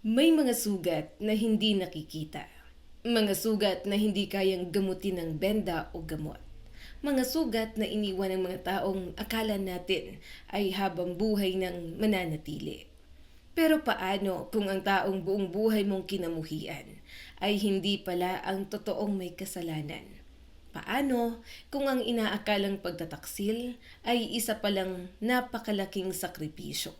May mga sugat na hindi nakikita. Mga sugat na hindi kayang gamutin ng benda o gamot. Mga sugat na iniwan ng mga taong akala natin ay habang buhay ng mananatili. Pero paano kung ang taong buong buhay mong kinamuhian ay hindi pala ang totoong may kasalanan? Paano kung ang inaakalang pagtataksil ay isa palang napakalaking sakripisyo?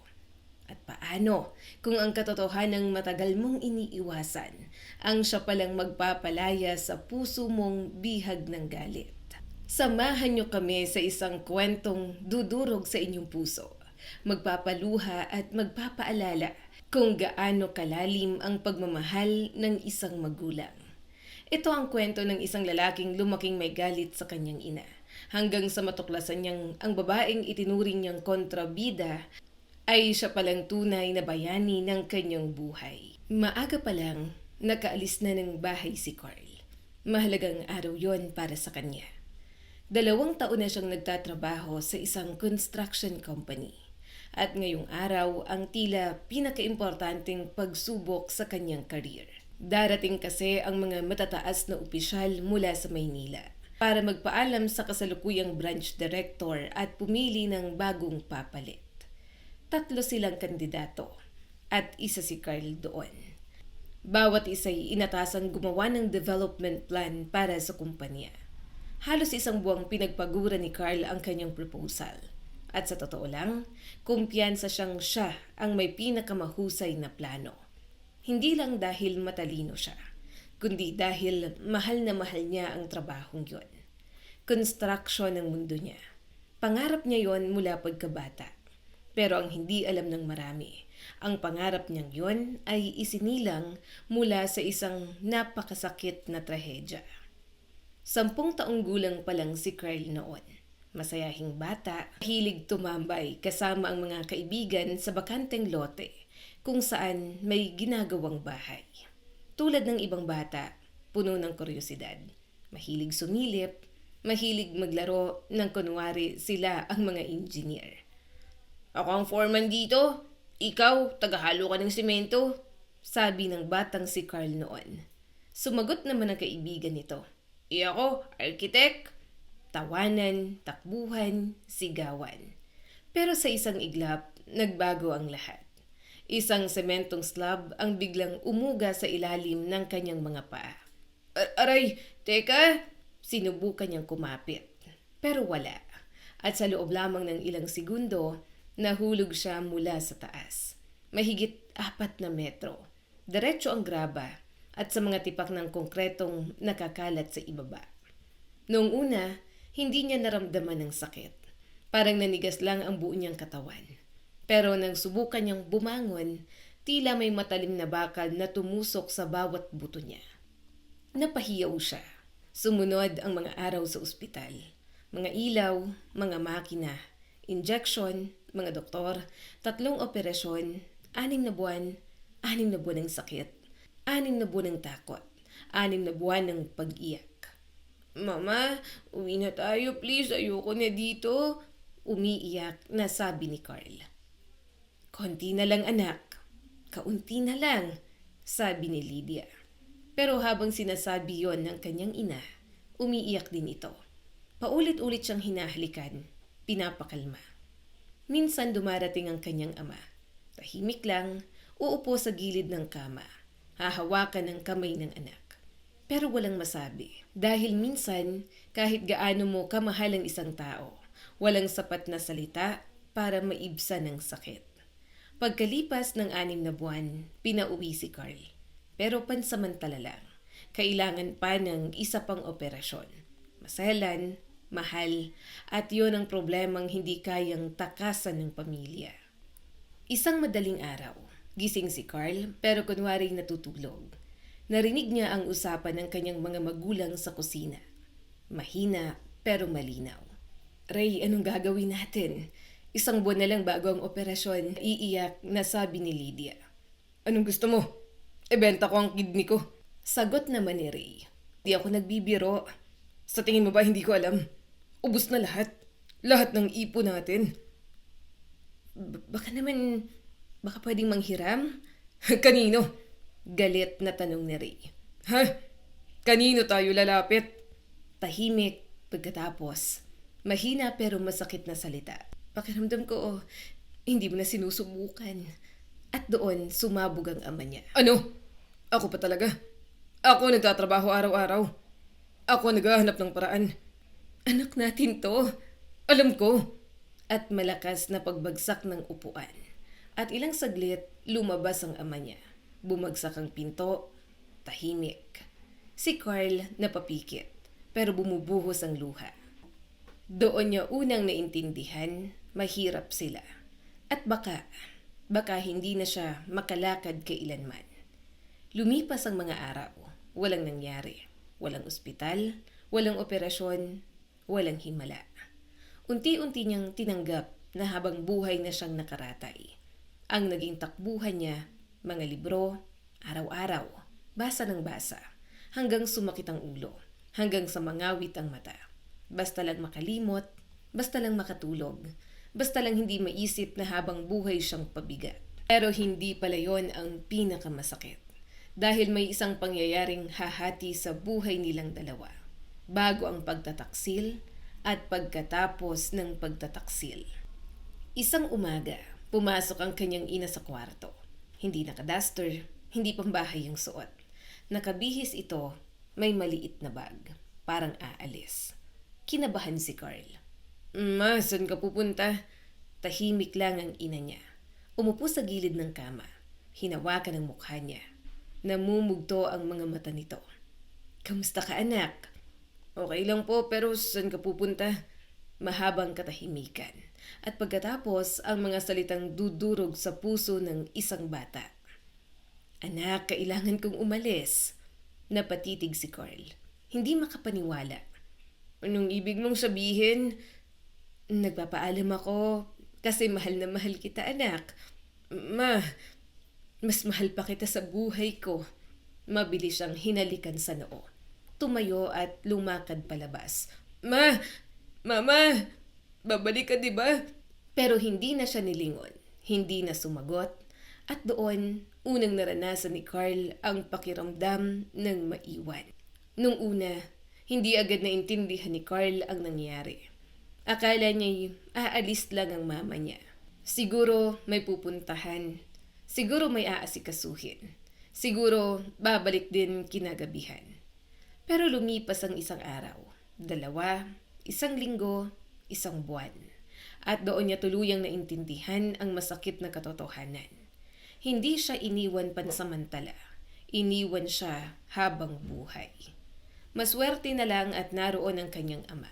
At paano kung ang katotohanang matagal mong iniiwasan ang siya palang magpapalaya sa puso mong bihag ng galit? Samahan niyo kami sa isang kwentong dudurog sa inyong puso, magpapaluha at magpapaalala kung gaano kalalim ang pagmamahal ng isang magulang. Ito ang kwento ng isang lalaking lumaking may galit sa kanyang ina, hanggang sa matuklasan niyang ang babaeng itinuring niyang kontrabida ay siya palang tunay na bayani ng kanyang buhay. Maaga pa lang, nakaalis na ng bahay si Carl. Mahalagang araw yon para sa kanya. 2 taon na siyang nagtatrabaho sa isang construction company. At ngayong araw ang tila pinakaimportanteng pagsubok sa kanyang career. Darating kasi ang mga matataas na opisyal mula sa Maynila para magpaalam sa kasalukuyang branch director at pumili ng bagong papalit. 3 silang kandidato at isa si Carl doon. Bawat isa'y inatasang gumawa ng development plan para sa kumpanya. Halos 1 buwang pinagpagura ni Carl ang kanyang proposal. At sa totoo lang, kumpiyansa siya ang may pinakamahusay na plano. Hindi lang dahil matalino siya, kundi dahil mahal na mahal niya ang trabahong yon. Construction ang mundo niya. Pangarap niya yon mula pagkabata. Pero ang hindi alam ng marami, ang pangarap niyang yon ay isinilang mula sa isang napakasakit na trahedya. 10 taong gulang pa lang si Carl noon. Masayahing bata, hilig tumambay kasama ang mga kaibigan sa bakanteng lote kung saan may ginagawang bahay. Tulad ng ibang bata, puno ng kuryosidad. Mahilig sumilip, mahilig maglaro ng kunwari sila ang mga engineer. "Ako ang foreman dito, ikaw tagahalo ka ng simento," sabi ng batang si Carl noon. Sumagot naman ang kaibigan nito, "Ako, architect." Tawanan, takbuhan, sigawan. Pero sa isang iglap, nagbago ang lahat. Isang sementong slab ang biglang umuga sa ilalim ng kanyang mga paa. Aray, teka!" Sinubukan niyang kumapit. Pero wala. At sa loob lamang ng ilang segundo, nahulog siya mula sa taas. Mahigit 4 na metro. Diretso ang graba at sa mga tipak ng konkretong nakakalat sa ibaba. Noong una, hindi niya naramdaman ng sakit. Parang nanigas lang ang buo niyang katawan. Pero nang subukan niyang bumangon, tila may matalim na bakal na tumusok sa bawat buto niya. Napahiyaw siya. Sumunod ang mga araw sa ospital. Mga ilaw, mga makina, injection, mga doktor, 3 operasyon, 6 na buwan, 6 na buwan ng sakit, 6 na buwan ng takot, 6 na buwan ng pag-iyak. "Mama, uwi na tayo please, ayoko na dito," umiiyak na sabi ni Carl. "Konti na lang anak, kaunti na lang," sabi ni Lydia. Pero habang sinasabi yon ng kanyang ina, umiiyak din ito. Paulit-ulit siyang hinahalikan, pinapakalma. Minsan dumarating ang kanyang ama. Tahimik lang, uupo sa gilid ng kama, hahawakan ng kamay ng anak. Pero walang masabi. Dahil minsan, kahit gaano mo kamahal ang isang tao, walang sapat na salita para maibsan ng sakit. Pagkalipas ng 6 na buwan, pinauwi si Carl. Pero pansamantala lang. Kailangan pa ng isa pang operasyon. Maselan, mahal, at yon ang problemang hindi kayang takasan ng pamilya. Isang madaling araw, gising si Carl pero kunwaring natutulog. Narinig niya ang usapan ng kanyang mga magulang sa kusina. Mahina pero malinaw. "Ray, anong gagawin natin? 1 buwan na lang bago ang operasyon," iiyak na sabi ni Lydia. "Anong gusto mo? Ibenta ko ang kidney ko." Sagot naman ni Ray, "Di ako nagbibiro. Sa tingin mo ba hindi ko alam? Ubus na lahat. Lahat ng ipon natin." Baka pwedeng manghiram?" Kanino? Galit na tanong ni Ray. Ha? Kanino tayo lalapit? Tahimik pagkatapos. Mahina pero masakit na salita. Pakiramdam ko, hindi mo na sinusubukan. At doon, sumabog ang ama niya. Ano? Ako pa talaga? Ako nagtatrabaho araw-araw. Ako naghahanap ng paraan. Anak natin to. Alam ko. At malakas na pagbagsak ng upuan. At ilang saglit, lumabas ang ama niya. Bumagsak ang pinto. Tahimik. Si Carl napapikit. Pero bumubuhos ang luha. Doon niya unang naintindihan, mahirap sila. At baka hindi na siya makalakad kailanman. Lumipas ang mga araw, walang nangyari. Walang ospital, walang operasyon, walang himala. Unti-unti niyang tinanggap na habang buhay na siyang nakaratay. Ang naging takbuhan niya, mga libro, araw-araw, basa ng basa, hanggang sumakit ang ulo, hanggang sa mangawit ang mata. Basta lang makalimot, basta lang makatulog, basta lang hindi maisip na habang buhay siyang pabigat. Pero hindi pala yon ang pinakamasakit. Dahil may isang pangyayaring hahati sa buhay nilang dalawa. Bago ang pagtataksil at pagkatapos ng pagtataksil. Isang umaga, pumasok ang kanyang ina sa kwarto. Hindi nakaduster, hindi pambahay ang suot. Nakabihis ito, may maliit na bag, parang aalis. Kinabahan si Carl. Ma, saan ka pupunta? Tahimik lang ang ina niya. Umupo sa gilid ng kama. Hinawakan ang mukha niya. Namumugto ang mga mata nito. Kamusta ka, anak? Okay lang po, pero saan ka pupunta? Mahabang katahimikan. At pagkatapos, ang mga salitang dudurog sa puso ng isang bata. Anak, kailangan kong umalis. Napatitig si Carl. Hindi makapaniwala. Anong ibig mong sabihin? Nagpapaalam ako kasi mahal na mahal kita, anak. Ma, mas mahal pa kita sa buhay ko. Mabilis siyang hinalikan sa noo. Tumayo at lumakad palabas. Mama, babalik ka diba? Pero hindi na siya nilingon. Hindi na sumagot. At doon, unang naranasan ni Carl ang pakiramdam ng maiwan. Nung una, hindi agad naintindihan ni Carl ang nangyari. Akala niya aalis lang ang mama niya. Siguro may pupuntahan. Siguro may aasikasuhin. Siguro babalik din kinagabihan. Pero lumipas ang isang araw, 2, 1 linggo, 1 buwan. At doon niya tuluyang naintindihan ang masakit na katotohanan. Hindi siya iniwan pansamantala. Iniwan siya habang buhay. Maswerte na lang at naroon ang kanyang ama,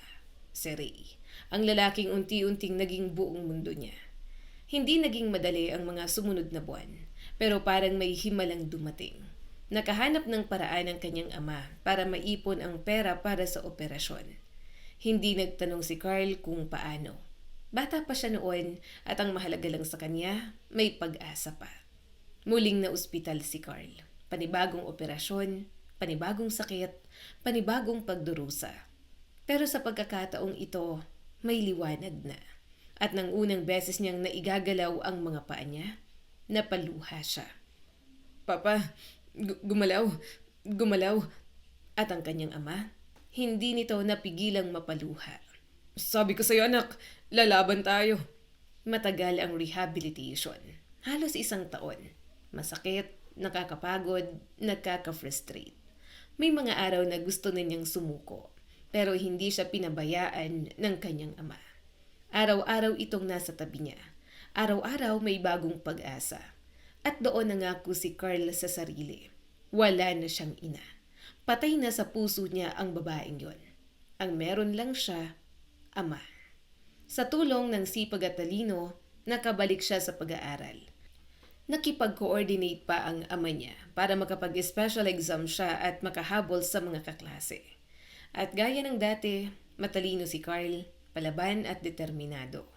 si Ray, ang lalaking unti-unting naging buong mundo niya. Hindi naging madali ang mga sumunod na buwan, pero parang may himalang dumating. Nakahanap ng paraan ang kanyang ama para maipon ang pera para sa operasyon. Hindi nagtanong si Carl kung paano. Bata pa siya noon at ang mahalaga lang sa kanya, may pag-asa pa. Muling na ospital si Carl. Panibagong operasyon, panibagong sakit, panibagong pagdurusa. Pero sa pagkakataong ito, may liwanag na. At nang unang beses niyang naigagalaw ang mga paa niya, napaluha siya. Papa, gumalaw. At ang kanyang ama, hindi nito napigilang mapaluha. Sabi ko sa'yo, anak, lalaban tayo. Matagal ang rehabilitation. Halos 1 taon. Masakit, nakakapagod, nagkaka-frustrate. May mga araw na gusto na niyang sumuko, pero hindi siya pinabayaan ng kanyang ama. Araw-araw itong nasa tabi niya. Araw-araw may bagong pag-asa. At doon nangako si Carl sa sarili. Wala na siyang ina. Patay na sa puso niya ang babaeng yon. Ang meron lang siya, ama. Sa tulong ng sipag at talino, nakabalik siya sa pag-aaral. Nakipag-coordinate pa ang ama niya para makapag-special exam siya at makahabol sa mga kaklase. At gaya ng dati, matalino si Carl, palaban at determinado.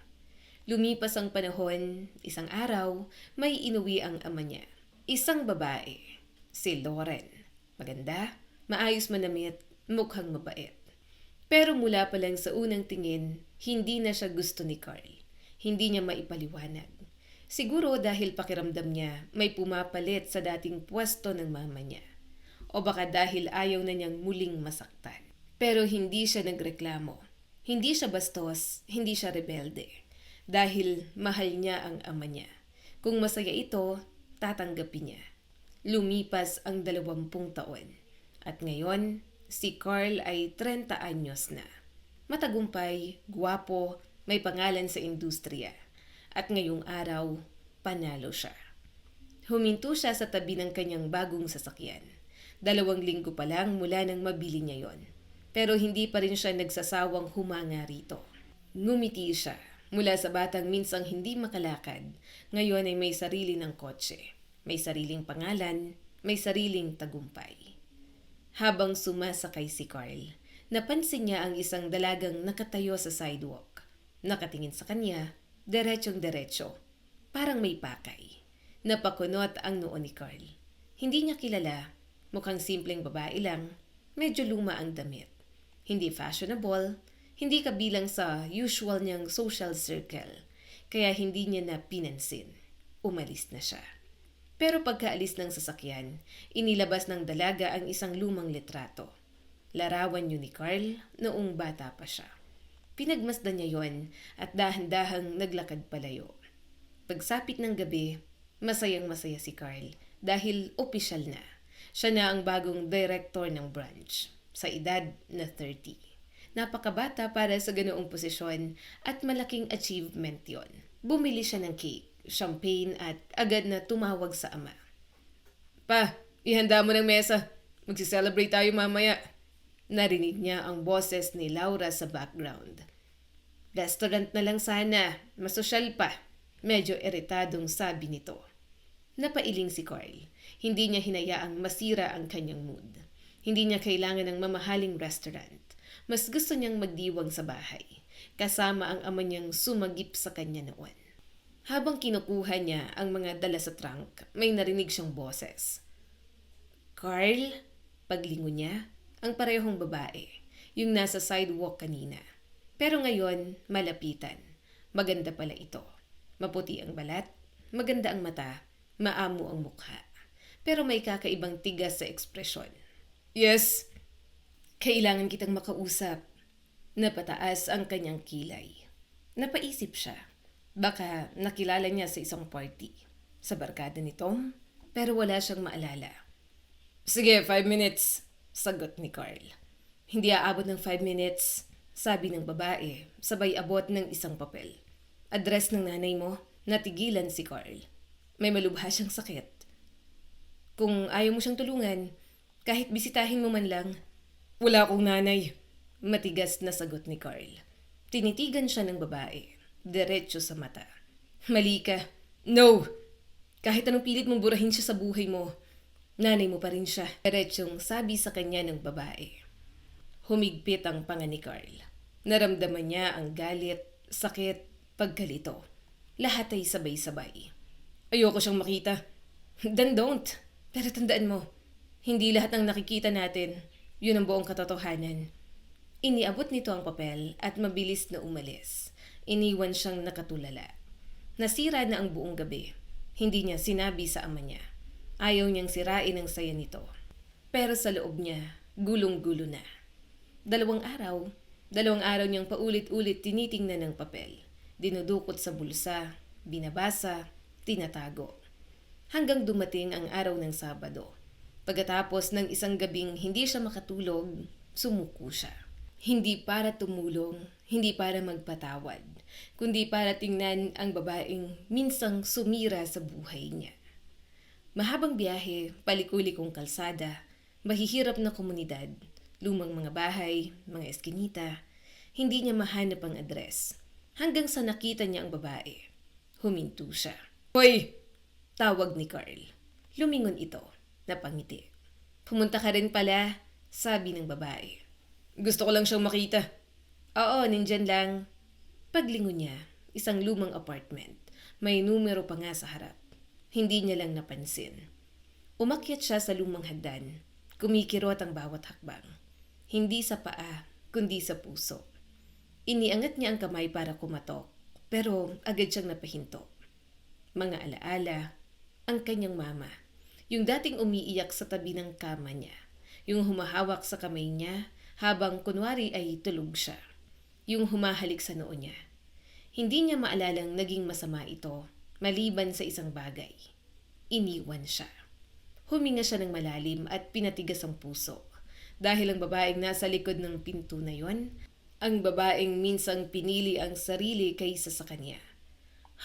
Lumipas ang panahon, 1 araw, may inuwi ang ama niya. Isang babae, si Lauren. Maganda, maayos manamit, mukhang mabait. Pero mula pa lang sa unang tingin, hindi na siya gusto ni Carl. Hindi niya maipaliwanag. Siguro dahil pakiramdam niya may pumapalit sa dating pwesto ng mama niya. O baka dahil ayaw na niyang muling masaktan. Pero hindi siya nagreklamo. Hindi siya bastos, hindi siya rebelde. Dahil mahal niya ang ama niya. Kung masaya ito, tatanggapin niya. Lumipas ang 20 taon. At ngayon, si Carl ay 30 anyos na. Matagumpay, guwapo, may pangalan sa industriya. At ngayong araw, panalo siya. Huminto siya sa tabi ng kanyang bagong sasakyan. 2 linggo pa lang mula nang mabili niya yon. Pero hindi pa rin siya nagsasawang humanga rito. Ngumiti siya. Mula sa batang minsang hindi makalakad, ngayon ay may sarili ng kotse. May sariling pangalan, may sariling tagumpay. Habang sumasakay si Carl, napansin niya ang isang dalagang nakatayo sa sidewalk. Nakatingin sa kanya, diretsyong-diretso. Parang may pakay. Napakunot ang noo ni Carl. Hindi niya kilala. Mukhang simpleng babae lang. Medyo luma ang damit. Hindi fashionable. Hindi kabilang sa usual niyang social circle. Kaya hindi niya na pinansin. Umalis na siya. Pero pagkaalis ng sasakyan, inilabas ng dalaga ang isang lumang litrato. Larawan yun ni Carl noong bata pa siya. Pinagmasdan niya yon at dahan-dahang naglakad palayo. Pagsapit ng gabi, masayang-masaya si Carl dahil opisyal na. Siya na ang bagong director ng branch sa edad na 30. Napakabata para sa ganoong posisyon at malaking achievement yon. Bumili siya ng cake, champagne at agad na tumawag sa ama. Pa, ihanda mo ng mesa. Magsi-celebrate tayo mamaya. Narinig niya ang boses ni Laura sa background. Restaurant na lang sana, masosyal pa. Medyo iritadong sabi nito. Napailing si Carl. Hindi niya hinayaang masira ang kanyang mood. Hindi niya kailangan ng mamahaling restaurant. Mas gusto niyang magdiwang sa bahay. Kasama ang ama niyang sumagip sa kanya noon. Habang kinukuha niya ang mga dala sa trunk, may narinig siyang boses. Carl? Paglingon niya, ang parehong babae, yung nasa sidewalk kanina. Pero ngayon, malapitan. Maganda pala ito. Maputi ang balat, maganda ang mata, maamo ang mukha. Pero may kakaibang tigas sa ekspresyon. Yes, kailangan kitang makausap. Napataas ang kanyang kilay. Napaisip siya. Baka nakilala niya sa isang party. Sa barkada nito, pero wala siyang maalala. Sige, 5 minutes, sagot ni Carl. Hindi aabot ng 5 minutes, sabi ng babae, sabay abot ng isang papel. Address ng nanay mo, natigilan si Carl. May malubha siyang sakit. Kung ayaw mo siyang tulungan, kahit bisitahin mo man lang. Wala akong nanay, matigas na sagot ni Carl. Tinitigan siya ng babae, diretso sa mata. Mali ka. No! Kahit anong pilit mong burahin siya sa buhay mo, nanay mo pa rin siya. Diretsyong sabi sa kanya ng babae. Humigpit ang panga ni Carl. Naramdaman niya ang galit, sakit, pagkalito. Lahat ay sabay-sabay. Ayoko siyang makita. Then don't. Pero tandaan mo, hindi lahat ng nakikita natin, yun ang buong katotohanan. Iniabot nito ang papel at mabilis na umalis. Iniwan siyang nakatulala. Nasira na ang buong gabi. Hindi niya sinabi sa ama niya. Ayaw niyang sirain ang saya nito. Pero sa loob niya, gulong-gulo na. 2 araw niyang paulit-ulit tinitingnan ng papel. Dinudukot sa bulsa, binabasa, tinatago. Hanggang dumating ang araw ng Sabado. Pagkatapos ng isang gabing hindi siya makatulog, sumuko siya. Hindi para tumulong, hindi para magpatawad, kundi para tingnan ang babaeng minsang sumira sa buhay niya. Mahabang biyahe, palikulikong kalsada, mahihirap na komunidad, lumang mga bahay, mga eskinita, hindi niya mahanap ang address. Hanggang sa nakita niya ang babae. Huminto siya. Hoy! Tawag ni Carl. Lumingon ito, napangiti. Pumunta ka rin pala, sabi ng babae. Gusto ko lang siyang makita. Oo, nandyan lang. Paglingon niya, isang lumang apartment. May numero pa nga sa harap. Hindi niya lang napansin. Umakyat siya sa lumang hagdan. Kumikirot ang bawat hakbang. Hindi sa paa, kundi sa puso. Iniangat niya ang kamay para kumatok, pero agad siyang napahinto. mga alaala, ang kanyang mama. Yung dating umiiyak sa tabi ng kama niya. Yung humahawak sa kamay niya habang kunwari ay tulog siya. Yung humahalik sa noo niya. Hindi niya maalalang naging masama ito maliban sa isang bagay. Iniwan siya. Huminga siya ng malalim at pinatigas ang puso. Dahil ang babaeng nasa likod ng pinto na yon, ang babaeng minsang pinili ang sarili kaysa sa kanya.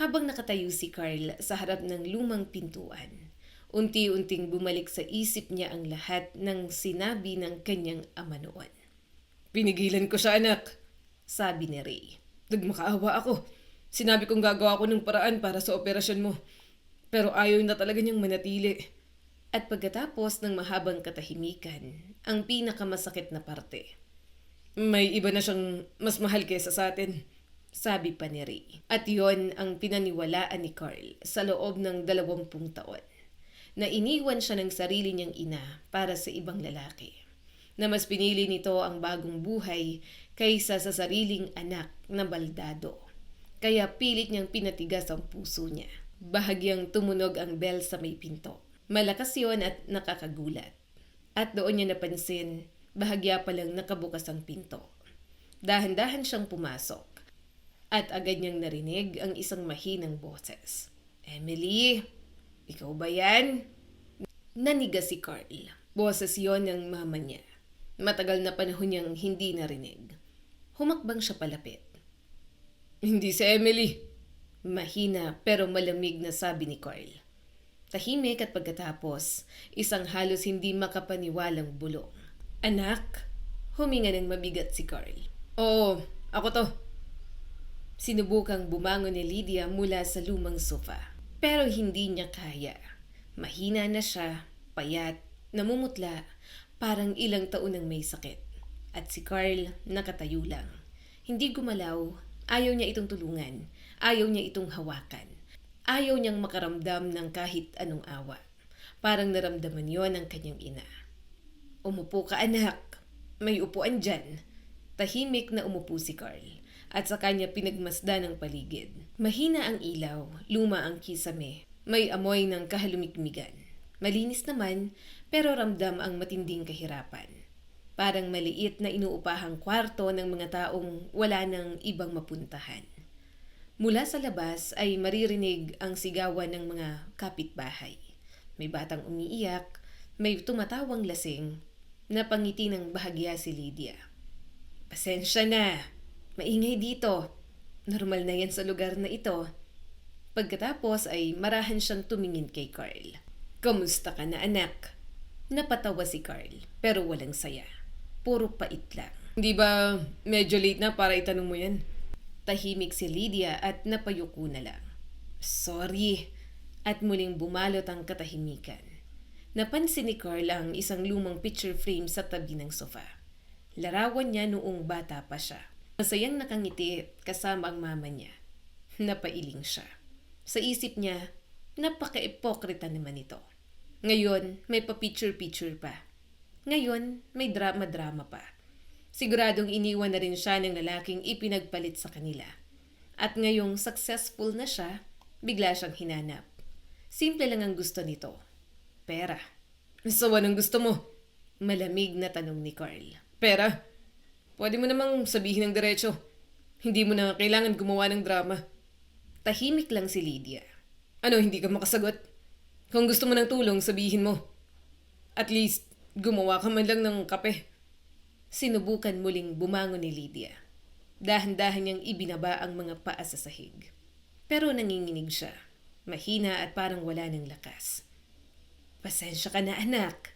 Habang nakatayo si Carl sa harap ng lumang pintuan, unti-unting bumalik sa isip niya ang lahat ng sinabi ng kanyang ama noon. "Pinigilan ko siya, anak," sabi ni Ray. "Nagmakaawa ako. Sinabi kong gagawa ko ng paraan para sa operasyon mo. Pero ayaw na talaga niyang manatili." At pagkatapos ng mahabang katahimikan, ang pinakamasakit na parte. "May iba na siyang mas mahal kaysa sa atin," sabi pa ni Ray. At yon ang pinaniwalaan ni Carl sa loob ng 20 taon. Na iniwan siya ng sarili niyang ina para sa ibang lalaki. Na mas pinili nito ang bagong buhay kaysa sa sariling anak na baldado. Kaya pilit niyang pinatigas ang puso niya. Bahagyang tumunog ang bell sa may pinto. Malakas yon at nakakagulat. At doon niya napansin, bahagya palang nakabukas ang pinto. Dahan-dahan siyang pumasok. At agad niyang narinig ang isang mahinang boses. "Emily, ikaw ba yan?" Naniga si Carl. Boses yon ng mama niya. Matagal na panahon niyang hindi narinig. Humakbang siya palapit. "Hindi si Emily." Mahina pero malamig na sabi ni Carl. Tahimik at pagkatapos, isang halos hindi makapaniwalang bulong. "Anak?" Huminga ng mabigat si Carl. "Oo, ako to." Sinubukang bumangon ni Lydia mula sa lumang sofa. Pero hindi niya kaya. Mahina na siya, payat, namumutla, parang ilang taon nang may sakit. At si Carl nakatayo lang. Hindi gumalaw, ayaw niya itong tulungan, ayaw niya itong hawakan. Ayaw niyang makaramdam ng kahit anong awa. Parang naramdaman yon ng kanyang ina. "Umupo ka, anak. May upuan dyan." Tahimik na umupo si Carl at sa kanya pinagmasdan ang paligid. Mahina ang ilaw, luma ang kisame, may amoy ng kahalumikmigan. Malinis naman pero ramdam ang matinding kahirapan. Parang maliit na inuupahang kwarto ng mga taong wala nang ibang mapuntahan. Mula sa labas ay maririnig ang sigawan ng mga kapitbahay. May batang umiiyak, may tumatawang lasing, napangiti ng bahagya si Lydia. "Pasensya na, maingay dito. Normal na yan sa lugar na ito." Pagkatapos ay marahan siyang tumingin kay Carl. "Kamusta ka na, anak?" Napatawa si Carl, pero walang saya. Puro pait lang. "Hindi ba medyo late na para itanong mo yan?" Tahimik si Lydia at napayuko na lang. "Sorry." At muling bumalot ang katahimikan. Napansin ni Carl ang isang lumang picture frame sa tabi ng sofa. Larawan niya noong bata pa siya. Masayang nakangiti kasama ang mama niya. Napailing siya. Sa isip niya, napaka-ipokrita naman ito. Ngayon, may pa-picture-picture pa. Ngayon, may drama-drama pa. Siguradong iniwan na rin siya ng lalaking ipinagpalit sa kanila. At ngayong successful na siya, bigla siyang hinanap. Simple lang ang gusto nito. Pera. "So, anong gusto mo?" Malamig na tanong ni Carl. "Pera? Pwede mo namang sabihin ng diretso. Hindi mo na kailangan gumawa ng drama." Tahimik lang si Lydia. "Ano, hindi ka makasagot? Kung gusto mo ng tulong, sabihin mo. At least, gumawa ka man lang ng kape." Sinubukan muling bumangon ni Lydia. Dahan-dahan niyang ibinaba ang mga paa sa sahig. Pero nanginginig siya. Mahina at parang wala ng lakas. "Pasensya ka na, anak,"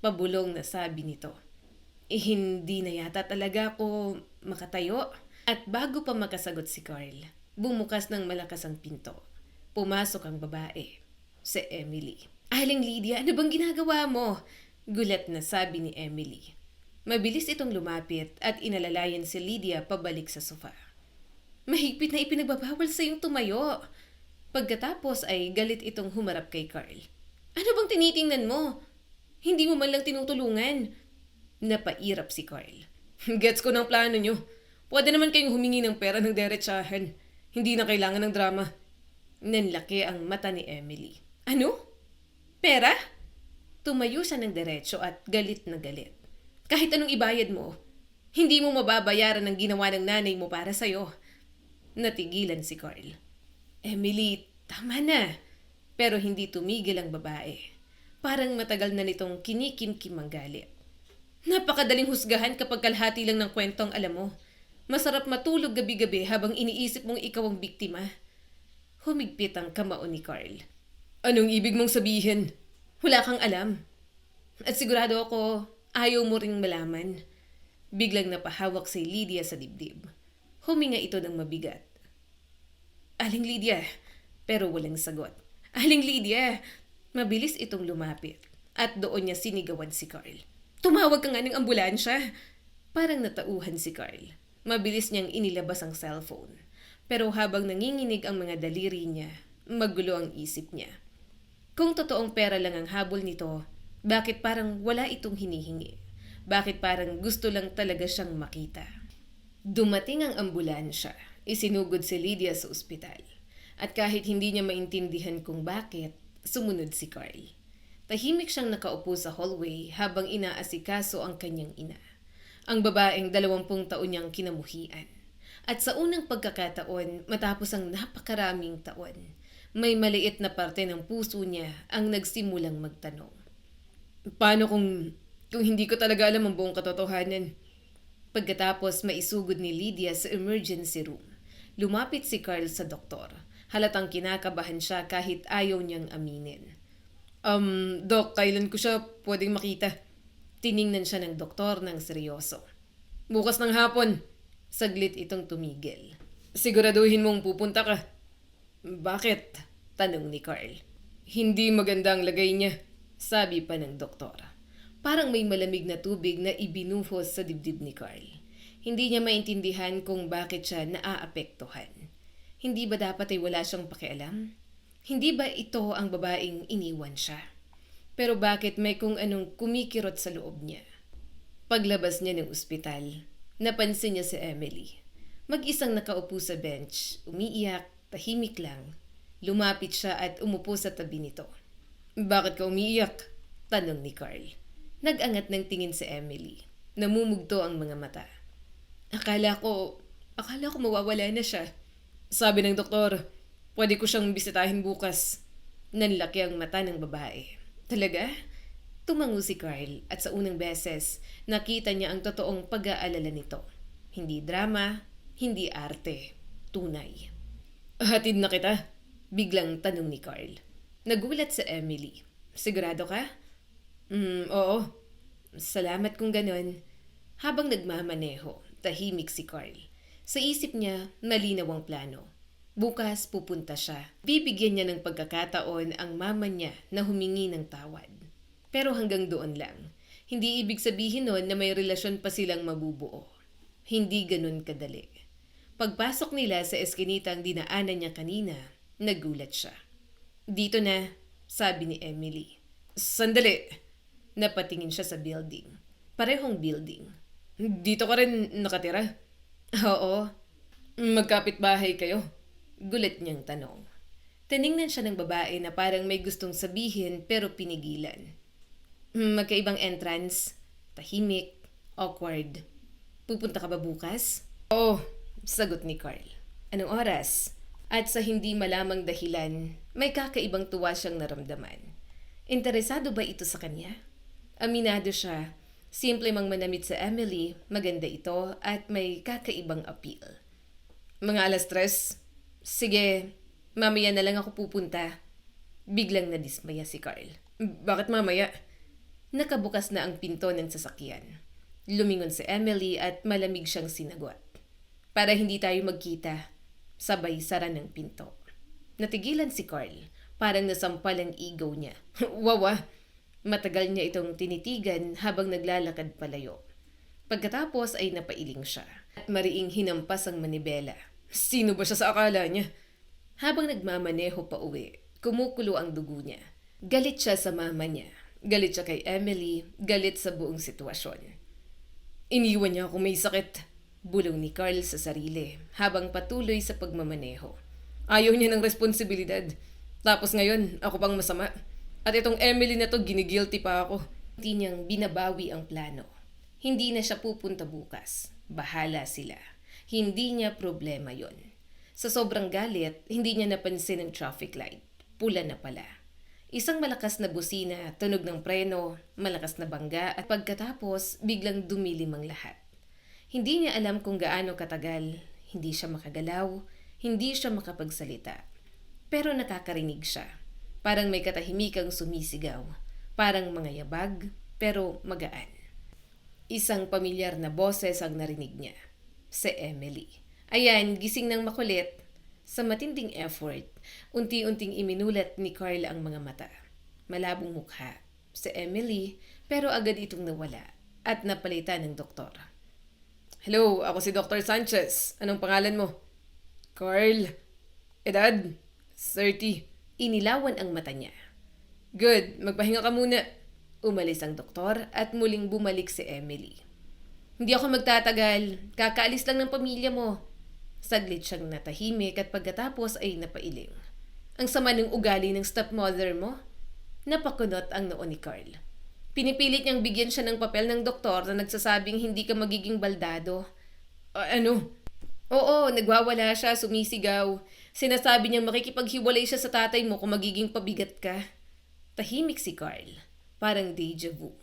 pabulong na sabi nito. Hindi na yata talaga ako makatayo. At bago pa makasagot si Carl, bumukas ng malakas ang pinto. Pumasok ang babae, si Emily. "Aling Lydia, ano bang ginagawa mo?" Gulat na sabi ni Emily. Mabilis itong lumapit at inalalayan si Lydia pabalik sa sofa. "Mahigpit na ipinagbabawal sa iyong tumayo." Pagkatapos ay galit itong humarap kay Carl. "Ano bang tinitingnan mo? Hindi mo man lang tinutulungan." Napairap si Carl. "Gets ko ng plano nyo. Pwede naman kayong humingi ng pera ng derechahan. Hindi na kailangan ng drama. Nanlaki ang mata ni Emily. Ano? Pera? Tumayo siya ng diretso at galit na galit. Kahit anong ibayad mo, hindi mo mababayaran ang ginawa ng nanay mo para sa'yo. Natigilan si Carl. Emily, tama na. Pero hindi tumigil ang babae. Parang matagal na nitong kinikimkim ang galit. Napakadaling husgahan kapag kalahati lang ng kwentong alam mo. Masarap matulog gabi-gabi habang iniisip mong ikaw ang biktima. Humigpit ang kamao ni Carl. Anong ibig mong sabihin? Wala kang alam. At sigurado ako, ayaw mo ring malaman. Biglang napahawak si Lydia sa dibdib. Huminga ito ng mabigat. Aling Lydia, pero walang sagot. Aling Lydia, mabilis itong lumapit. At doon niya sinigawan si Carl. Tumawag ka nga ng ambulansya. Parang natauhan si Carl. Mabilis niyang inilabas ang cellphone. Pero habang nanginginig ang mga daliri niya, magulo ang isip niya. Kung totoong pera lang ang habol nito, bakit parang wala itong hinihingi? Bakit parang gusto lang talaga siyang makita? Dumating ang ambulansya. Isinugod si Lydia sa ospital. At kahit hindi niya maintindihan kung bakit, sumunod si Carl. Tahimik siyang nakaupo sa hallway habang inaasikaso ang kanyang ina. Ang babaeng 20 taon niyang kinamuhian. At sa unang pagkakataon, matapos ang napakaraming taon, may maliit na parte ng puso niya ang nagsimulang magtanong. Paano kung hindi ko talaga alam ang buong katotohanan? Pagkatapos maisugod ni Lydia sa emergency room, lumapit si Carl sa doktor. Halatang kinakabahan siya kahit ayaw niyang aminin. Dok, kailan ko siya pwedeng makita? Tiningnan siya ng doktor ng seryoso. Bukas ng hapon. Saglit itong tumigil. Siguraduhin mong pupunta ka. Bakit? Tanong ni Carl. Hindi maganda ang lagay niya, sabi pa ng doktor. Parang may malamig na tubig na ibinuhos sa dibdib ni Carl. Hindi niya maintindihan kung bakit siya naaapektuhan. Hindi ba dapat ay wala siyang pakialam? Hindi ba ito ang babaeng iniwan siya? Pero bakit may kung anong kumikirot sa loob niya? Paglabas niya ng ospital, napansin niya si Emily. Mag-isang nakaupo sa bench, umiiyak, tahimik lang. Lumapit siya at umupo sa tabi nito. Bakit ka umiiyak? Tanong ni Carl. Nag-angat ng tingin si Emily. Namumugto ang mga mata. Akala ko mawawala na siya. Sabi ng doktor, pwede ko siyang bisitahin bukas. Nanlaki ang mata ng babae. Talaga? Tumango si Carl at sa unang beses, nakita niya ang totoong pag-aalala nito. Hindi drama, hindi arte, tunay. Hatid na kita? Biglang tanong ni Carl. Nagulat si Emily. Sigurado ka? Oo. Salamat kung ganon. Habang nagmamaneho, tahimik si Carl. Sa isip niya, malinaw ang plano. Bukas pupunta siya. Bibigyan niya ng pagkakataon ang mama niya na humingi ng tawad. Pero hanggang doon lang. Hindi ibig sabihin nun na may relasyon pa silang mabubuo. Hindi ganun kadali. Pagpasok nila sa eskinitang dinaanan niya kanina, nagulat siya. Dito na, sabi ni Emily. Sandali! Napatingin siya sa building. Parehong building. Dito ka rin nakatira? Oo. Magkapit-bahay kayo? Gulat niyang tanong. Tiningnan siya ng babae na parang may gustong sabihin pero pinigilan. Magkaibang entrance. Tahimik. Awkward. Pupunta ka ba bukas? Oo, sagot ni Carl. Anong oras? At sa hindi malamang dahilan, may kakaibang tuwa siyang naramdaman. Interesado ba ito sa kanya? Aminado siya. Simple mang manamit sa Emily, maganda ito at may kakaibang appeal. Mga 3:00? Sige, mamaya na lang ako pupunta. Biglang nadismaya si Carl. Bakit mamaya? Nakabukas na ang pinto ng sasakyan. Lumingon si Emily at malamig siyang sinagot. Para hindi tayo magkita, sabay sara ng pinto. Natigilan si Carl, parang nasampal ang ego niya. Wawa! Matagal niya itong tinitigan habang naglalakad palayo. Pagkatapos ay napailing siya at mariing hinampas ang manibela. Sino ba siya sa akala niya? Habang nagmamaneho pa uwi, kumukulo ang dugo niya. Galit siya sa mama niya. Galit siya kay Emily. Galit sa buong sitwasyon. Iniwan niya ako may sakit. Bulong ni Carl sa sarili habang patuloy sa pagmamaneho. Ayaw niya ng responsibilidad. Tapos ngayon, ako pang masama. At itong Emily na to, ginigilty pa ako. Hindi niyang binabawi ang plano. Hindi na siya pupunta bukas. Bahala sila. Hindi niya problema yon. Sa sobrang galit, hindi niya napansin ang traffic light. Pula na pala. Isang malakas na busina, tunog ng preno, malakas na bangga at pagkatapos biglang dumilim ang lahat. Hindi niya alam kung gaano katagal, hindi siya makagalaw, hindi siya makapagsalita. Pero nakakarinig siya. Parang may katahimikang sumisigaw. Parang mga yabag, pero magaan. Isang pamilyar na boses ang narinig niya. Si Emily. Ayan, gising ng makulit. Sa matinding effort, unti-unting iminulat ni Carl ang mga mata. Malabong mukha. Si Emily, pero agad itong nawala at napalitan ng doktor. Hello, ako si Dr. Sanchez. Anong pangalan mo? Carl. Edad? 30. Inilawan ang mata niya. Good, magpahinga ka muna. Umalis ang doktor at muling bumalik si Emily. Hindi ako magtatagal. Kakaalis lang ng pamilya mo. Saglit siyang natahimik at pagkatapos ay napailing. Ang sama ng ugali ng stepmother mo? Napakunot ang noo ni Carl. Pinipilit niyang bigyan siya ng papel ng doktor na nagsasabing hindi ka magiging baldado. Ano? Oo, nagwawala siya, sumisigaw. Sinasabi niyang makikipaghiwalay siya sa tatay mo kung magiging pabigat ka. Tahimik si Carl. Parang deja vu.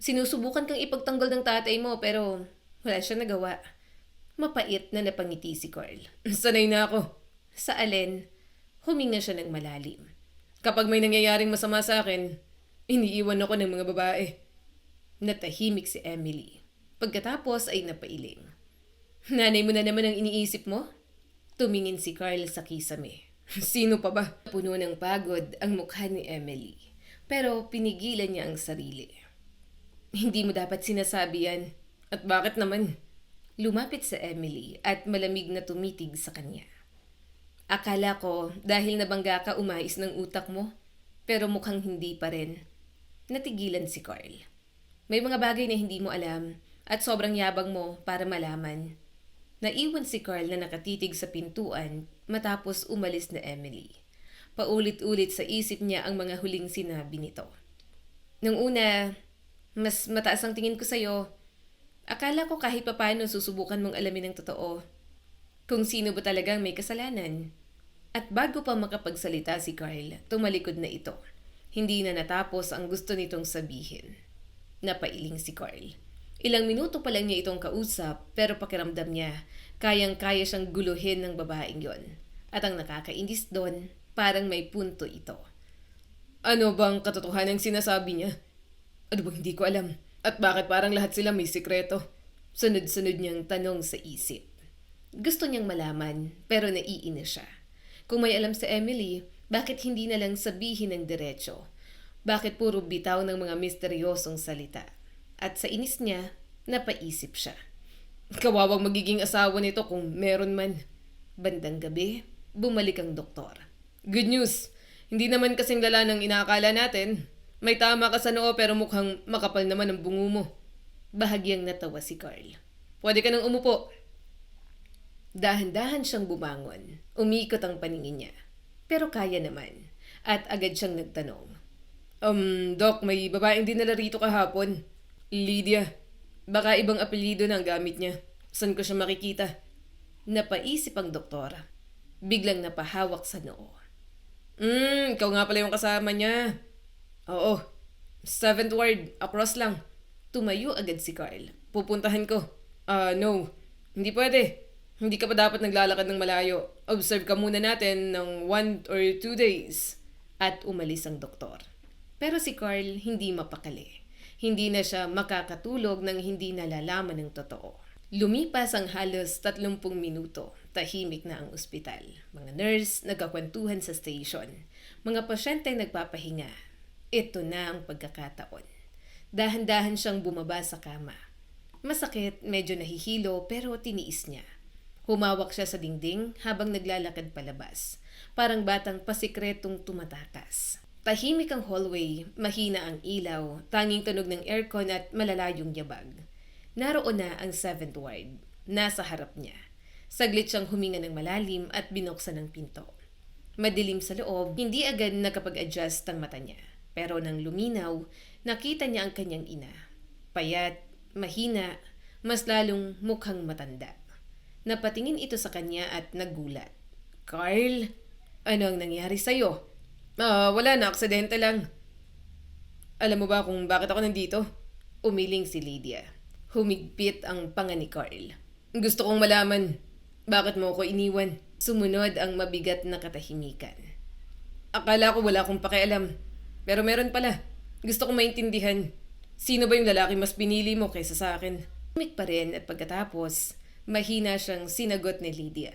Sinusubukan kang ipagtanggol ng tatay mo pero wala siya nagawa. Mapait na napangiti si Carl. Sanay na ako. Sa alin, huminga siya ng malalim. Kapag may nangyayaring masama sa akin, iniiwan ako ng mga babae. Natahimik si Emily. Pagkatapos ay napailing. Nanay mo na naman ang iniisip mo? Tumingin si Carl sa kisame. Sino pa ba? Puno ng pagod ang mukha ni Emily. Pero pinigilan niya ang sarili. Hindi mo dapat sinasabi yan. At bakit naman? Lumapit sa Emily at malamig na tumitig sa kanya. Akala ko dahil nabangga ka umais ng utak mo, pero mukhang hindi pa rin. Natigilan si Carl. May mga bagay na hindi mo alam at sobrang yabang mo para malaman. Naiwan si Carl na nakatitig sa pintuan matapos umalis na Emily. Paulit-ulit sa isip niya ang mga huling sinabi nito. Nung una, mas mataas ang tingin ko sa'yo. Akala ko kahit papaano susubukan mong alamin ang totoo. Kung sino ba talagang may kasalanan. At bago pa makapagsalita si Carl, tumalikod na ito. Hindi na natapos ang gusto nitong sabihin. Napailing si Carl. Ilang minuto pa lang niya itong kausap pero pakiramdam niya kayang-kaya siyang guluhin ng babaeng yon. At ang nakakainis doon, parang may punto ito. Ano bang katotohanan sinasabi niya? Ano bang hindi ko alam? At bakit parang lahat sila may sikreto? Sunod-sunod niyang tanong sa isip. Gusto niyang malaman pero naiinis siya. Kung may alam sa Emily, bakit hindi na lang sabihin ng diretso? Bakit puro bitaw ng mga misteryosong salita? At sa inis niya, napaisip siya. Kawawang magiging asawa nito kung meron man. Bandang gabi, bumalik ang doktor. Good news! Hindi naman kasing lala ng inaakala natin. May tama ka sa noo pero mukhang makapal naman ang bungo mo. Bahagyang natawa si Carl. Pwede ka nang umupo. Dahan-dahan siyang bumangon. Umikot ang paningin niya. Pero kaya naman. At agad siyang nagtanong. Doc, may babaeng dinala rito kahapon. Lydia. Baka ibang apelyido na ang gamit niya. Saan ko siya makikita? Napaisip ang doktor. Biglang napahawak sa noo. Ikaw nga pala yung kasama niya. Oo. 7th ward, across lang. Tumayo agad si Carl. Pupuntahan ko. No. Hindi pwede. Hindi ka pa dapat naglalakad ng malayo. Observe ka muna natin ng 1 or 2 days. At umalis ang doktor. Pero si Carl hindi mapakali. Hindi na siya makakatulog nang hindi nalalaman ng totoo. Lumipas ang halos 30 minuto. Tahimik na ang ospital. Mga nurse nagkakwentuhan sa station. Mga pasyente nagpapahinga. Ito na ang pagkakataon. Dahan-dahan siyang bumaba sa kama. Masakit, medyo nahihilo pero tiniis niya. Humawak siya sa dingding habang naglalakad palabas. Parang batang pasikretong tumatakas. Tahimik ang hallway, mahina ang ilaw, tanging tunog ng aircon at malalayong yabag. Naroon na ang 7th ward. Nasa harap niya. Saglit siyang huminga ng malalim at binuksan ang pinto. Madilim sa loob, hindi agad nakapag-adjust ang mata niya. Pero nang luminaw, nakita niya ang kanyang ina. Payat, mahina, mas lalong mukhang matanda. Napatingin ito sa kanya at nagulat. "Carl, ano ang nangyari sa'yo?" Wala na, aksidente lang." "Alam mo ba kung bakit ako nandito?" Umiling si Lydia. Humigpit ang panga ni Carl. "Gusto kong malaman, bakit mo ako iniwan?" Sumunod ang mabigat na katahimikan. "Akala ko wala akong pakialam. Pero meron pala. Gusto kong maintindihan. Sino ba yung lalaki mas pinili mo kaysa sa akin?" Tumik pa rin at pagkatapos, mahina siyang sinagot ni Lydia.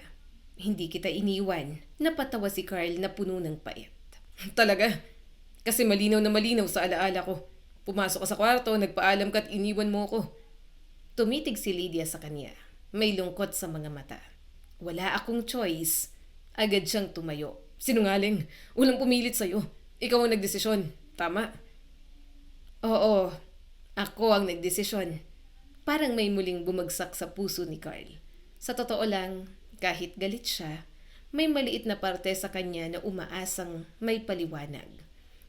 "Hindi kita iniwan." Napatawa si Carl na puno ng pait. "Talaga? Kasi malinaw na malinaw sa alaala ko. Pumasok ka sa kwarto, nagpaalam ka at iniwan mo ko." Tumitig si Lydia sa kanya. May lungkot sa mga mata. "Wala akong choice." Agad siyang tumayo. "Sinungaling. Walang pumilit sa'yo. Ikaw ang nagdesisyon. Tama?" "Oo, ako ang nagdesisyon." Parang may muling bumagsak sa puso ni Carl. Sa totoo lang, kahit galit siya, may maliit na parte sa kanya na umaasang may paliwanag.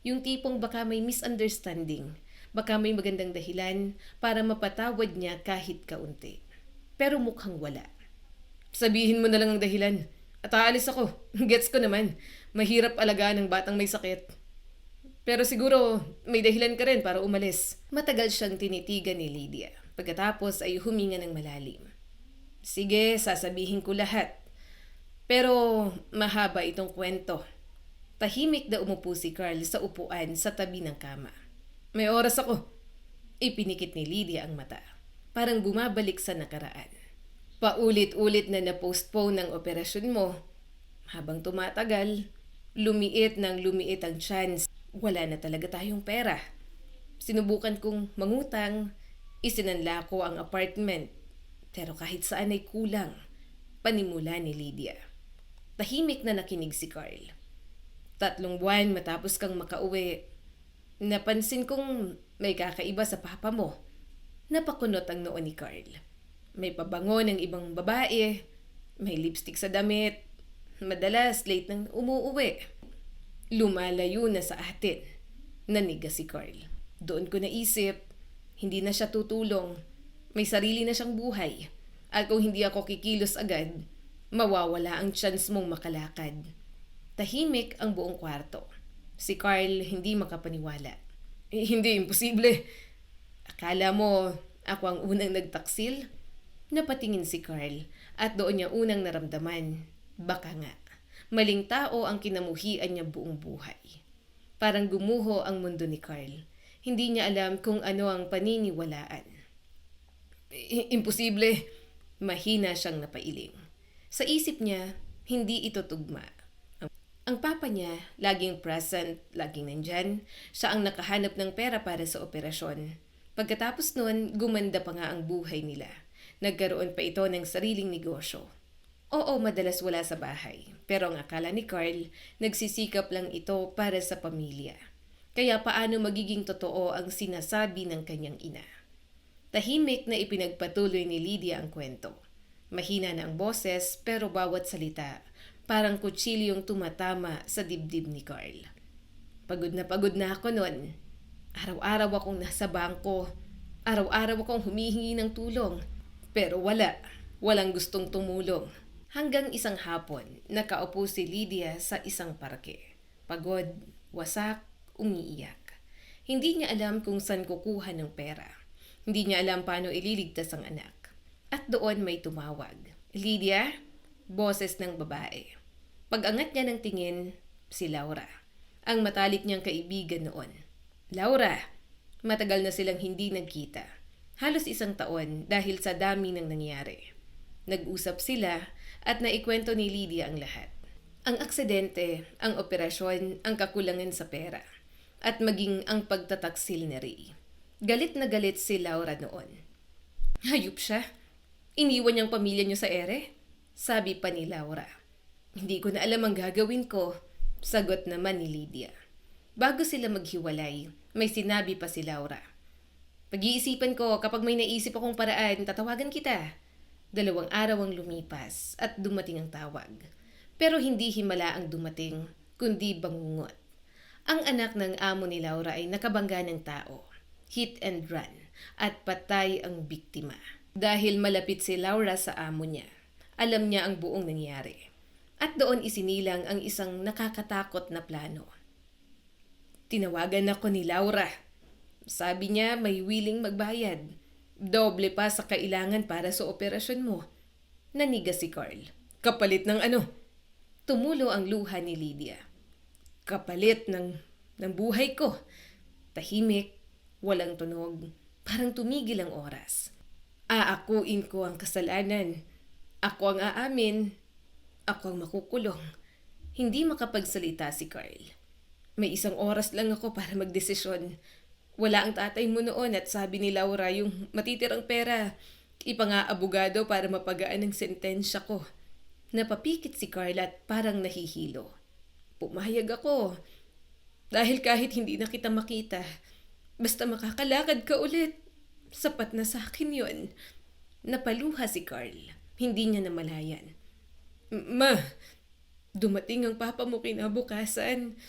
Yung tipong baka may misunderstanding, baka may magandang dahilan para mapatawad niya kahit kaunti. Pero mukhang wala. "Sabihin mo na lang ang dahilan at aalis ako." "Gets ko naman. Mahirap alagaan ng batang may sakit. Pero siguro may dahilan ka rin para umalis." Matagal siyang tinitigan ni Lydia. Pagkatapos ay huminga ng malalim. "Sige, sasabihin ko lahat. Pero mahaba itong kwento." Tahimik na umupo si Carl sa upuan sa tabi ng kama. "May oras ako." Ipinikit ni Lydia ang mata. Parang bumabalik sa nakaraan. Paulit-ulit na na-postpone ang operasyon mo. Habang tumatagal, lumiit ng lumiit ang chance. Wala na talaga tayong pera. Sinubukan kong mangutang, isinanla ko ang apartment. Pero kahit saan ay kulang. Panimula ni Lydia. Tahimik na nakinig si Carl. 3 buwan matapos kang makauwi, napansin kong may kakaiba sa papa mo." Napakunot ang noo ni Carl. May pabango ng ibang babae, may lipstick sa damit, madalas late nang umuuwi. "Lumalayo na sa atin." Naniga si Carl. Doon ko naisip, hindi na siya tutulong. May sarili na siyang buhay. At kung hindi ako kikilos agad, mawawala ang chance mong makalakad. Tahimik ang buong kwarto. Si Carl hindi makapaniwala. Hindi, imposible." "Akala mo ako ang unang nagtaksil?" Napatingin si Carl at doon niya unang naramdaman. Baka nga, maling tao ang kinamuhian niya buong buhay. Parang gumuho ang mundo ni Carl. Hindi niya alam kung ano ang paniniwalaan. Imposible." Mahina siyang napailing. Sa isip niya, hindi ito tugma. Ang papa niya, laging present, laging nandyan. Siya ang nakahanap ng pera para sa operasyon. Pagkatapos nun, gumanda pa nga ang buhay nila. Nagkaroon pa ito ng sariling negosyo. Oo, madalas wala sa bahay. Pero ang akala ni Carl, nagsisikap lang ito para sa pamilya. Kaya paano magiging totoo ang sinasabi ng kanyang ina? Tahimik na ipinagpatuloy ni Lydia ang kwento. Mahina na ang boses pero bawat salita parang kutsilyong tumatama sa dibdib ni Carl. Pagod na ako noon. Araw-araw akong nasa bangko. Araw-araw akong humihingi ng tulong. Pero walang gustong tumulong. Hanggang isang hapon, nakaupo si Lydia sa isang parke. Pagod, wasak, umiiyak. Hindi niya alam kung saan kukuha ng pera. Hindi niya alam paano ililigtas ang anak. At doon may tumawag. "Lydia?" Boses ng babae. Pag-angat niya ng tingin, si Laura. Ang matalik niyang kaibigan noon. "Laura!" Matagal na silang hindi nagkita. Halos 1 taon dahil sa dami ng nangyari. Nag-usap sila at naikwento ni Lydia ang lahat. Ang aksidente, ang operasyon, ang kakulangan sa pera. At maging ang pagtataksil ni Ray. Galit na galit si Laura noon. "Hayop siya. Iniwan niyang pamilya niyo sa ere?" Sabi pa ni Laura. "Hindi ko na alam ang gagawin ko." Sagot naman ni Lydia. Bago sila maghiwalay, may sinabi pa si Laura. "Pag-iisipan ko, kapag may naisip akong paraan, tatawagan kita." 2 araw ang lumipas at dumating ang tawag. Pero hindi himala ang dumating, kundi bangungot. Ang anak ng amo ni Laura ay nakabangga ng tao, hit and run, at patay ang biktima. Dahil malapit si Laura sa amo niya, alam niya ang buong nangyari. At doon isinilang ang isang nakakatakot na plano. Tinawagan ako ni Laura. Sabi niya may willing magbayad. Doble pa sa kailangan para sa operasyon mo. Nanigas si Carl. Kapalit ng ano? Tumulo ang luha ni Lydia. Kapalit ng buhay ko. Tahimik, walang tunog, parang tumigil ang oras. Aakuin ko ang kasalanan. Ako ang aamin. Ako ang makukulong. Hindi makapagsalita si Carl. May 1 oras lang ako para magdesisyon. Wala ang tatay mo noon at sabi ni Laura yung matitirang pera, ipang-aabogado para mapagaan ang sentensya ko. Napapikit si Carl at parang nahihilo. Pumayag ako. Dahil kahit hindi na kita makita, basta makakalakad ka ulit, sapat na sa akin yun. Napaluha si Carl. Hindi niya namalayan. Ma, dumating ang papa mo kinabukasan.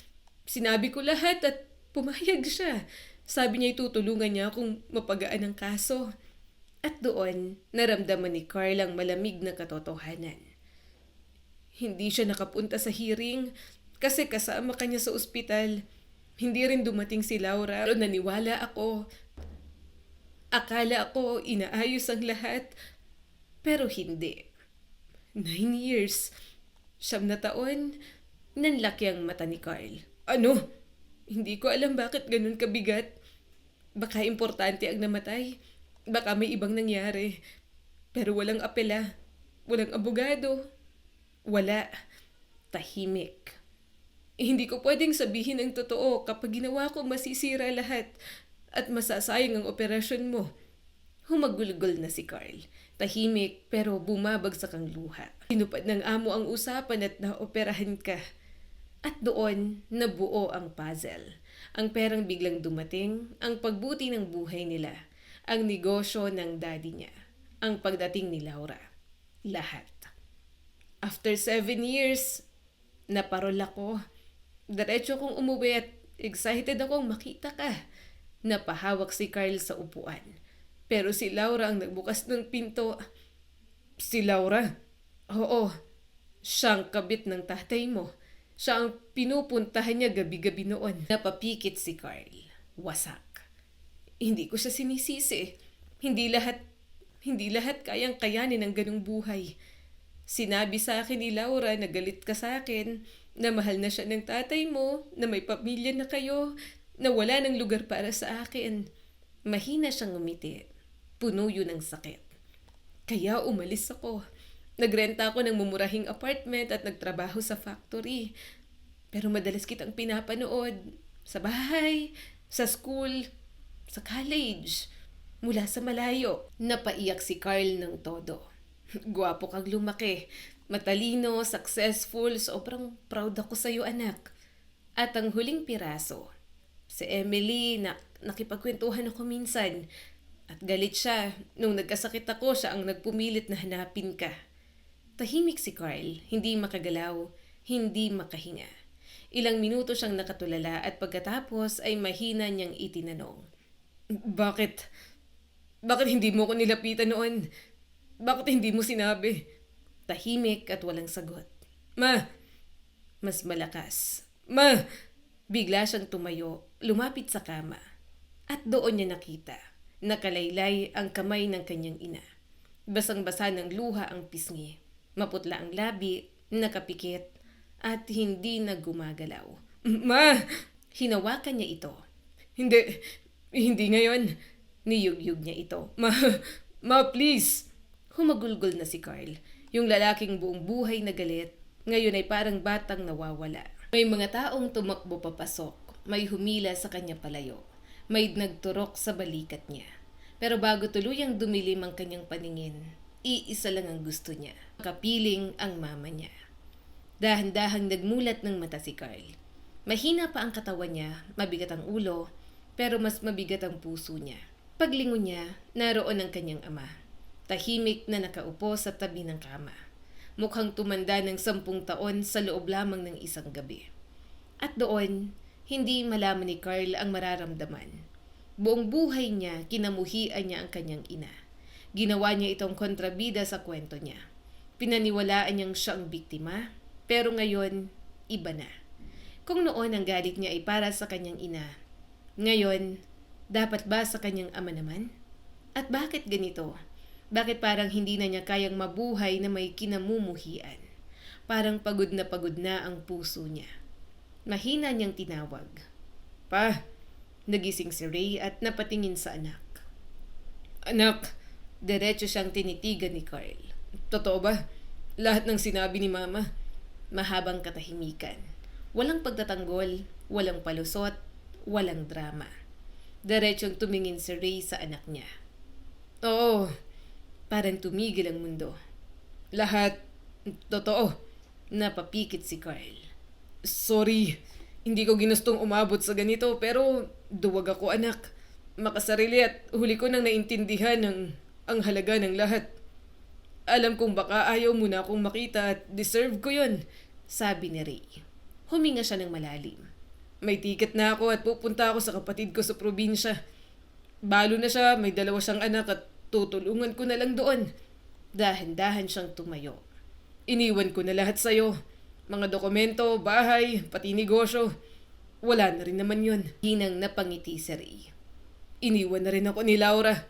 Sinabi ko lahat at pumayag siya. Sabi niya itutulungan niya akong mapagaan ang kaso. At doon, naramdaman ni Carl ang malamig na katotohanan. Hindi siya nakapunta sa hearing kasi kasama kanya sa ospital. Hindi rin dumating si Laura pero naniwala ako. Akala ko inaayos ang lahat pero hindi. 9 years. 7 na taon. Nanlaki ang mata ni Carl. Ano? Hindi ko alam bakit ganun kabigat. Baka importante ang namatay. Baka may ibang nangyari. Pero walang apela. Walang abogado. Wala. Tahimik. Hindi ko pwedeng sabihin ang totoo kapag ginawa ko masisira lahat at masasayang ang operasyon mo. Humagulgol na si Carl. Tahimik pero bumabagsak ang luha. Tinupad ng amo ang usapan at naoperahan ka. At doon, nabuo ang puzzle. Ang perang biglang dumating, ang pagbuti ng buhay nila, ang negosyo ng daddy niya, ang pagdating ni Laura. Lahat. After 7 years, naparol ako. Diretso kong umuwi at excited akong makita ka. Napahawak si Carl sa upuan. Pero si Laura ang nagbukas ng pinto. Si Laura? Oo. Siyang kabit ng tatay mo. Siya ang pinupuntahan niya gabi-gabi noon. Napapikit si Carl. Wasak. Hindi ko siya sinisisi. Hindi lahat kayang kayanin ang ganung buhay. Sinabi sa akin ni Laura na galit ka sa akin, na mahal na siya ng tatay mo, na may pamilya na kayo, na wala ng lugar para sa akin. Mahina siyang ngumiti. Puno yun ng sakit. Kaya umalis ako. Nagrenta ako ng mumurahing apartment at nagtrabaho sa factory. Pero madalas kitang pinapanood. Sa bahay, sa school, sa college. Mula sa malayo. Napaiyak si Carl ng todo. Gwapo kang lumaki. Matalino, successful. Sobrang proud ako sa'yo, anak. At ang huling piraso. Si Emily, nakipagkwentuhan ako minsan. At galit siya. Nung nagkasakit ako, siya ang nagpumilit na hanapin ka. Tahimik si Carl, hindi makagalaw, hindi makahinga. Ilang minuto siyang nakatulala at pagkatapos ay mahina niyang itinanong. Bakit hindi mo ko nilapitan noon? Bakit hindi mo sinabi? Tahimik at walang sagot. Ma! Mas malakas. Ma! Bigla siyang tumayo, lumapit sa kama. At doon niya nakita. Nakalaylay ang kamay ng kanyang ina. Basang-basa ng luha ang pisngi. Maputla ang labi, nakapikit, at hindi na gumagalaw. Ma! Hinawakan niya ito. Hindi ngayon. Niyugyug niya ito. Ma, please! Humagulgol na si Carl. Yung lalaking buong buhay na galit, ngayon ay parang batang nawawala. May mga taong tumakbo papasok. May humila sa kanya palayo. May nagturok sa balikat niya. Pero bago tuluyang dumilim ang kanyang paningin, iisa lang ang gusto niya. Kapiling ang mama niya. Dahan-dahang nagmulat ng mata si Carl. Mahina pa ang katawan niya, mabigat ang ulo, pero mas mabigat ang puso niya. Paglingon niya, naroon ang kanyang ama. Tahimik na nakaupo sa tabi ng kama. Mukhang tumanda ng 10 taon sa loob lamang ng isang gabi. At doon, hindi malaman ni Carl ang mararamdaman. Buong buhay niya, kinamuhian niya ang kanyang ina. Ginawa niya itong kontrabida sa kwento niya. Pinaniwalaan niyang siya ang biktima, pero ngayon, iba na. Kung noon ang galit niya ay para sa kanyang ina, ngayon, dapat ba sa kanyang ama naman? At bakit ganito? Bakit parang hindi na niya kayang mabuhay na may kinamumuhian? Parang pagod na ang puso niya. Mahina niyang tinawag. Pa, nagising si Ray at napatingin sa anak. Anak, diretso siyang tinitigan ni Carl. Totoo ba? Lahat ng sinabi ni Mama? Mahabang katahimikan. Walang pagtatanggol, walang palusot, walang drama. Diretsong tumingin si Ray sa anak niya. Oo, parang tumigil ang mundo. Lahat, totoo. Napapikit si Carl. Sorry, hindi ko ginustong umabot sa ganito pero duwag ako anak. Makasarili at huli ko nang naintindihan ang halaga ng lahat. Alam kong baka ayaw mo na akong makita at deserve ko yun, sabi ni Ray. Huminga siya ng malalim. May tiket na ako at pupunta ako sa kapatid ko sa probinsya. Balo na siya, may 2 siyang anak at tutulungan ko na lang doon. Dahan-dahan siyang tumayo. Iniwan ko na lahat sa'yo. Mga dokumento, bahay, pati negosyo. Wala na rin naman yun. Hinang napangiti si Ray. Iniwan na rin ako ni Laura.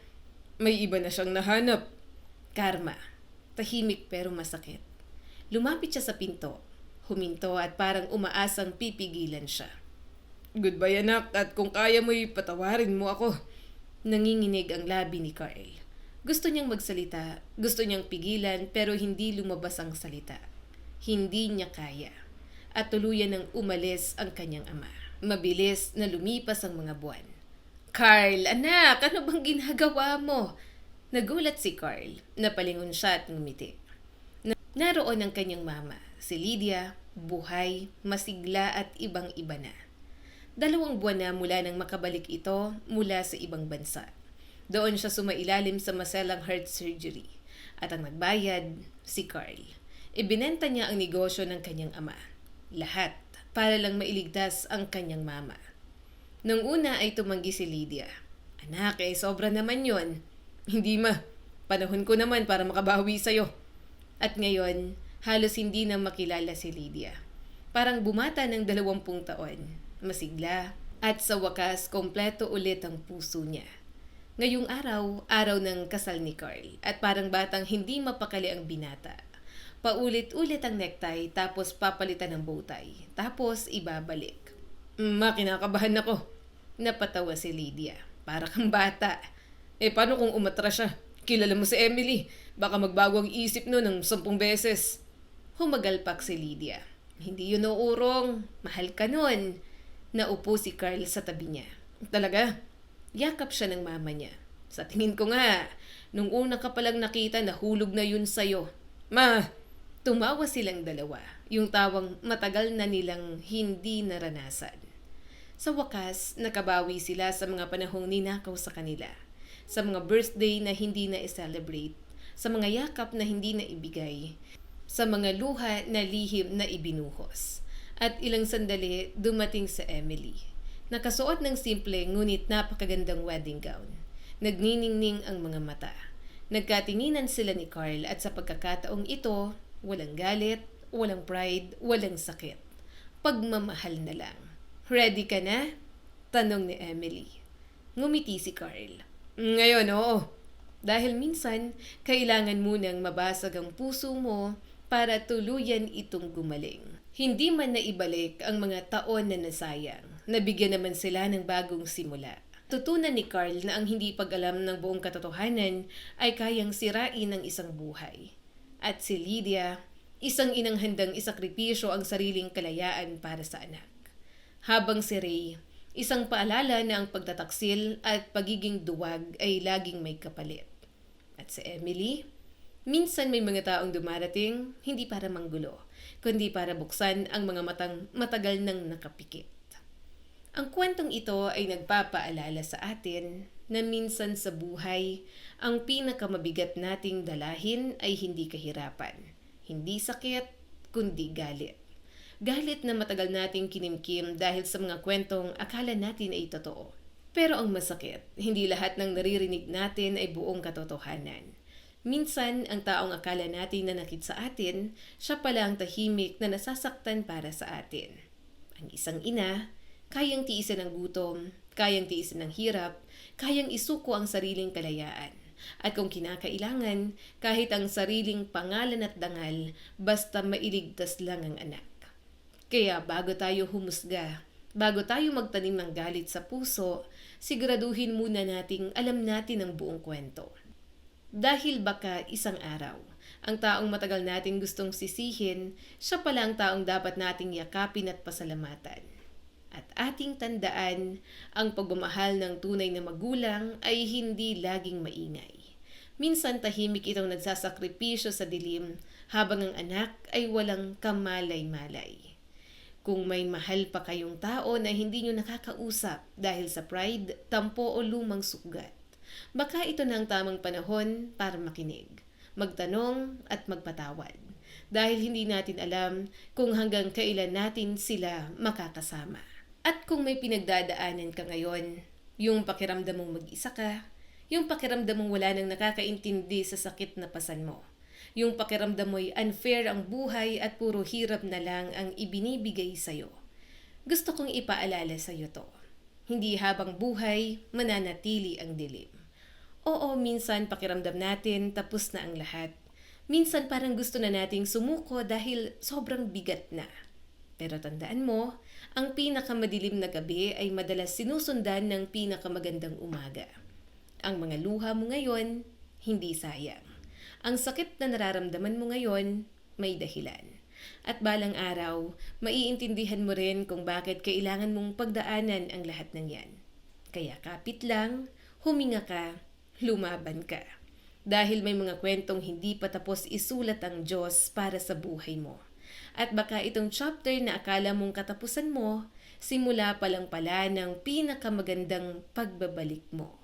May iba na siyang nahanap. Karma. Tahimik pero masakit. Lumapit siya sa pinto. Huminto at parang umaasang pipigilan siya. Goodbye anak at kung kaya mo'y patawarin mo ako. Nanginginig ang labi ni Carl. Gusto niyang magsalita, gusto niyang pigilan pero hindi lumabas ang salita. Hindi niya kaya. At tuluyan nang umalis ang kanyang ama. Mabilis na lumipas ang mga buwan. Carl, anak, ano bang ginagawa mo? Nagulat si Carl. Napalingon siya at ngumiti. Naroon ang kanyang mama, si Lydia, buhay, masigla at ibang-iba na. 2 buwan na mula nang makabalik ito mula sa ibang bansa. Doon siya sumailalim sa maselang heart surgery. At ang nagbayad, si Carl. Ibinenta niya ang negosyo ng kanyang ama. Lahat para lang mailigtas ang kanyang mama. Nung una ay tumanggi si Lydia. Anak, sobra naman yon. Hindi ma, panahon ko naman para makabawi sa'yo. At ngayon, halos hindi na makilala si Lydia. Parang bumata ng 20 taon, masigla, at sa wakas kompleto ulit ang puso niya. Ngayong araw, araw ng kasal ni Carl, at parang batang hindi mapakali ang binata. Paulit-ulit ang necktie, tapos papalitan ng bowtie, tapos ibabalik. Kinakabahan ako. Napatawa si Lydia. Para kang bata. Paano kung umatras siya? Kilala mo si Emily. Baka magbago ang isip no ng 10 beses. Humagalpak si Lydia. Hindi yun uurong. Mahal ka nun. Naupo si Carl sa tabi niya. Talaga? Yakap siya ng mama niya. Sa tingin ko nga, nung una ka palang nakita, nahulog na yun sa'yo. Ma, tumawa silang dalawa. Yung tawang matagal na nilang hindi naranasan. Sa wakas, nakabawi sila sa mga panahong ninakaw sa kanila. Sa mga birthday na hindi na i-celebrate, sa mga yakap na hindi na ibigay, sa mga luha na lihim na ibinuhos. At ilang sandali, dumating sa Emily. Nakasuot ng simple ngunit napakagandang wedding gown. Nagniningning ang mga mata. Nagkatinginan sila ni Carl at sa pagkakataong ito, walang galit, walang pride, walang sakit. Pagmamahal na lang. Ready ka na? Tanong ni Emily. Ngumiti si Carl. Ngayon, oo. Dahil minsan, kailangan munang mabasag ang puso mo para tuluyan itong gumaling. Hindi man naibalik ang mga taon na nasayang. Nabigyan naman sila ng bagong simula. Tutunan ni Carl na ang hindi pag-alam ng buong katotohanan ay kayang sirain ng isang buhay. At si Lydia, isang inang handang isakripisyo ang sariling kalayaan para sa anak. Habang si Ray, isang paalala na ang pagtataksil at pagiging duwag ay laging may kapalit. At si Emily, minsan may mga taong dumarating hindi para manggulo, kundi para buksan ang mga matang matagal nang nakapikit. Ang kwentong ito ay nagpapaalala sa atin na minsan sa buhay, ang pinakamabigat nating dalahin ay hindi kahirapan, hindi sakit, kundi galit. Galit na matagal nating kinimkim dahil sa mga kwentong akala natin ay totoo. Pero ang masakit, hindi lahat ng naririnig natin ay buong katotohanan. Minsan, ang taong akala natin na nakit sa atin, siya pala ang tahimik na nasasaktan para sa atin. Ang isang ina, kayang tiisin ang gutom, kayang tiisin ang hirap, kayang isuko ang sariling kalayaan. At kung kinakailangan, kahit ang sariling pangalan at dangal, basta mailigtas lang ang anak. Kaya bago tayo humusga, bago tayo magtanim ng galit sa puso, siguraduhin muna nating alam natin ang buong kwento. Dahil baka isang araw, ang taong matagal natin gustong sisihin, siya pala ang taong dapat nating yakapin at pasalamatan. At ating tandaan, ang pagmamahal ng tunay na magulang ay hindi laging maingay. Minsan tahimik itong nagsasakripisyo sa dilim habang ang anak ay walang kamalay-malay. Kung may mahal pa kayong tao na hindi nyo nakakausap dahil sa pride, tampo o lumang sugat, baka ito na ang tamang panahon para makinig, magtanong at magpatawad. Dahil hindi natin alam kung hanggang kailan natin sila makakasama. At kung may pinagdadaanan ka ngayon, yung pakiramdam mong mag-isa ka, yung pakiramdam mong wala nang nakakaintindi sa sakit na pasan mo, yung pakiramdam mo'y unfair ang buhay at puro hirap na lang ang ibinibigay sa'yo. Gusto kong ipaalala sa'yo to. Hindi habang buhay, mananatili ang dilim. Oo, minsan pakiramdam natin tapos na ang lahat. Minsan parang gusto na nating sumuko dahil sobrang bigat na. Pero tandaan mo, ang pinakamadilim na gabi ay madalas sinusundan ng pinakamagandang umaga. Ang mga luha mo ngayon, hindi sayang. Ang sakit na nararamdaman mo ngayon, may dahilan. At balang araw, maiintindihan mo rin kung bakit kailangan mong pagdaanan ang lahat ng yan. Kaya kapit lang, huminga ka, lumaban ka. Dahil may mga kwentong hindi pa tapos isulat ang Diyos para sa buhay mo. At baka itong chapter na akala mong katapusan mo, simula pa lang pala ng pinakamagandang pagbabalik mo.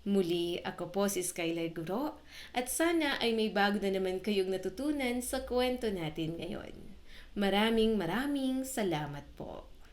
Muli, ako po si Skylar Guro at sana ay may bago na naman kayong natutunan sa kwento natin ngayon. Maraming salamat po.